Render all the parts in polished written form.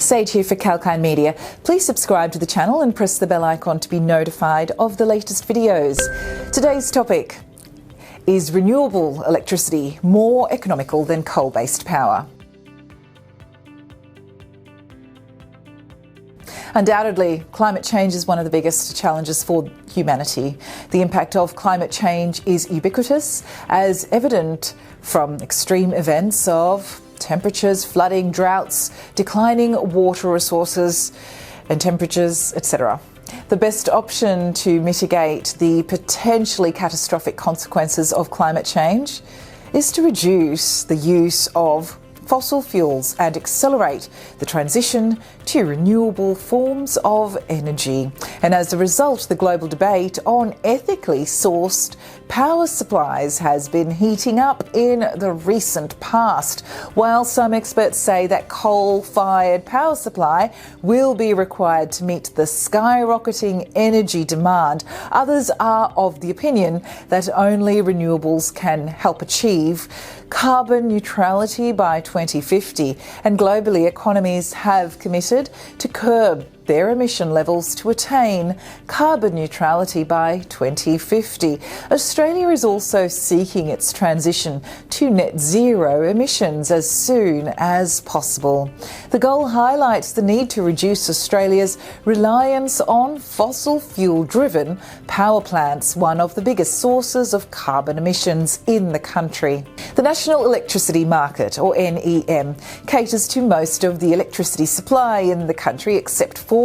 Sage here for kalkinemedia. Please subscribe to the channel and press the bell icon to be notified of the latest videos. Today's topic: is renewable electricity more economical than coal-based power? Undoubtedly, climate change is one of the biggest challenges for humanity. The impact of climate change is ubiquitous, as evident from extreme events of temperatures, flooding, droughts, declining water resources and temperatures, etc. The best option to mitigate the potentially catastrophic consequences of climate change is to reduce the use of fossil fuels and accelerate the transition to renewable forms of energy. And as a result, the global debate on ethically sourced power supplies has been heating up in the recent past. While some experts say that coal-fired power supply will be required to meet the skyrocketing energy demand, others are of the opinion that only renewables can help achieve carbon neutrality by 2050, and globally economies have committed to curb their emission levels to attain carbon neutrality by 2050. Australia is also seeking its transition to net zero emissions as soon as possible. The goal highlights the need to reduce Australia's reliance on fossil fuel-driven power plants, one of the biggest sources of carbon emissions in the country. The National Electricity Market, or NEM, caters to most of the electricity supply in the country except for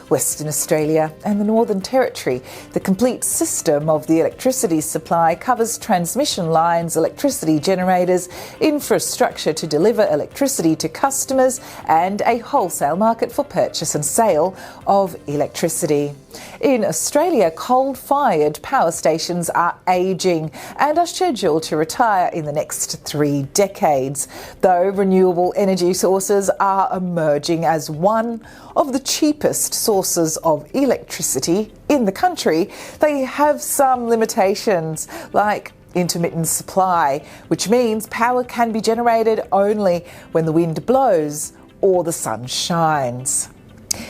Western Australia and the Northern Territory. The complete system of the electricity supply covers transmission lines, electricity generators, infrastructure to deliver electricity to customers, and a wholesale market for purchase and sale of electricity. In Australia, coal-fired power stations are ageing and are scheduled to retire in the next 3 decades, though renewable energy sources are emerging as one of the cheapest sources of electricity in the country. They have some limitations, like intermittent supply, which means power can be generated only when the wind blows or the sun shines.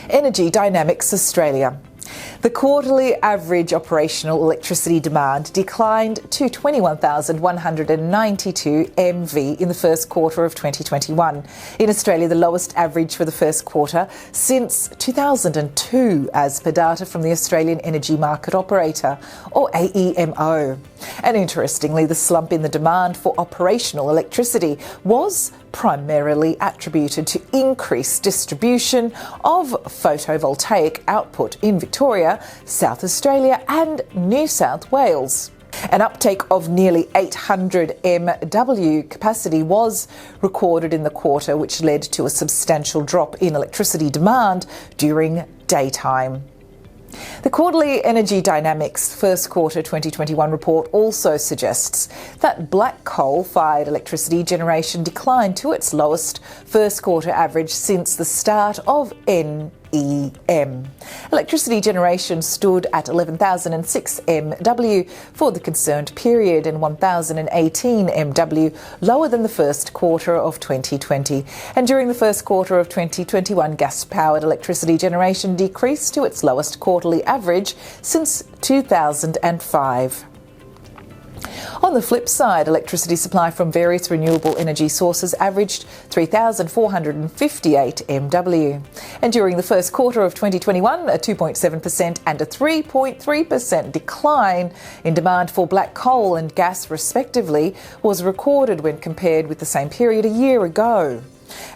Energy Dynamics Australia. The quarterly average operational electricity demand declined to 21,192 MV in the first quarter of 2021. In Australia, the lowest average for the first quarter since 2002, as per data from the Australian Energy Market Operator, or AEMO. And interestingly, the slump in the demand for operational electricity was primarily attributed to increased distribution of photovoltaic output in Victoria, South Australia and New South Wales. An uptake of nearly 800 MW capacity was recorded in the quarter, which led to a substantial drop in electricity demand during daytime. The quarterly Energy Dynamics first quarter 2021 report also suggests that black coal-fired electricity generation declined to its lowest first quarter average since the start of NEM. Electricity generation stood at 11,006 MW for the concerned period and 1,018 MW lower than the first quarter of 2020. And during the first quarter of 2021, gas-powered electricity generation decreased to its lowest quarterly average since 2005. On the flip side, electricity supply from various renewable energy sources averaged 3,458 MW. And during the first quarter of 2021, a 2.7% and a 3.3% decline in demand for black coal and gas, respectively, was recorded when compared with the same period a year ago.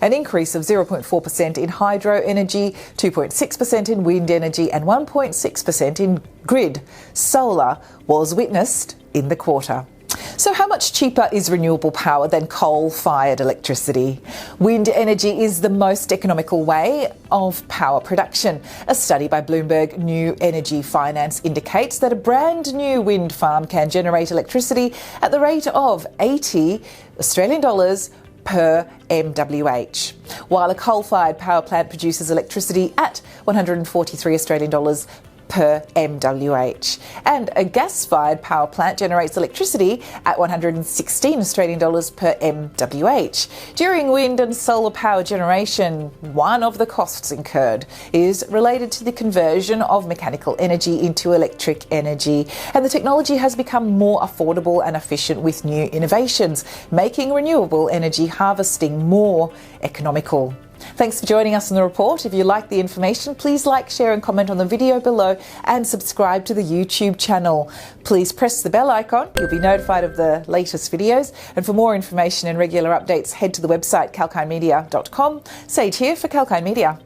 An increase of 0.4% in hydro energy, 2.6% in wind energy and 1.6% in grid solar was witnessed in the quarter. So how much cheaper is renewable power than coal-fired electricity? Wind energy is the most economical way of power production. A study by Bloomberg New Energy Finance indicates that a brand new wind farm can generate electricity at the rate of 80 Australian dollars per MWH, while a coal-fired power plant produces electricity at 143 Australian dollars per MWH. And a gas-fired power plant generates electricity at 116 Australian dollars per MWH. During wind and solar power generation, one of the costs incurred is related to the conversion of mechanical energy into electric energy. And the technology has become more affordable and efficient with new innovations, making renewable energy harvesting more economical. Thanks for joining us on the report. If you like the information, please like, share and comment on the video below and subscribe to the YouTube channel. Please press the bell icon. You'll be notified of the latest videos. And for more information and regular updates, head to the website kalkinemedia.com. Sage here for Kalkine Media.